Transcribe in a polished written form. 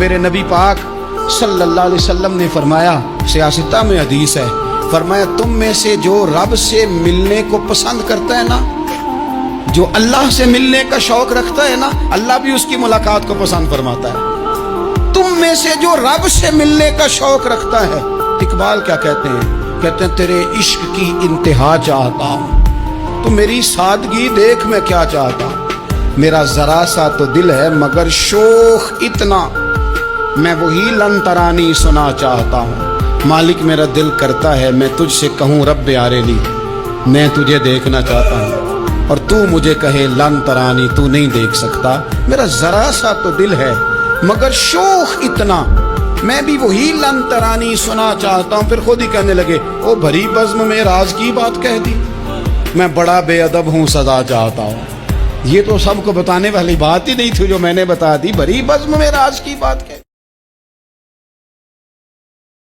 میرے نبی پاک صلی اللہ علیہ وسلم نے فرمایا، سیاستہ میں حدیث ہے، فرمایا تم میں سے جو رب سے ملنے کو پسند کرتا ہے نا، جو اللہ سے ملنے کا شوق رکھتا ہے نا، اللہ بھی اس کی ملاقات کو پسند فرماتا ہے۔ تم میں سے جو رب سے ملنے کا شوق رکھتا ہے، اقبال کیا کہتے ہیں؟ کہتے ہیں تیرے عشق کی انتہا چاہتا ہوں، تو میری سادگی دیکھ میں کیا چاہتا ہوں، میرا ذرا سا تو دل ہے مگر شوق اتنا، میں وہی لن ترانی سنا چاہتا ہوں، مالک میرا دل کرتا ہے میں تجھ سے کہوں رب آریلی، میں تجھے دیکھنا چاہتا ہوں، اور تو مجھے کہے لن ترانی، تو نہیں دیکھ سکتا، میرا ذرا سا تو دل ہے مگر شوق اتنا، میں بھی وہی لن ترانی سنا چاہتا ہوں۔ پھر خود ہی کہنے لگے او بھری بزم میں راز کی بات کہہ دی، میں بڑا بے ادب ہوں سزا چاہتا ہوں۔ یہ تو سب کو بتانے والی بات ہی نہیں تھی جو میں نے بتا دی، بھری بزم میں راز کی بات کہہ دی۔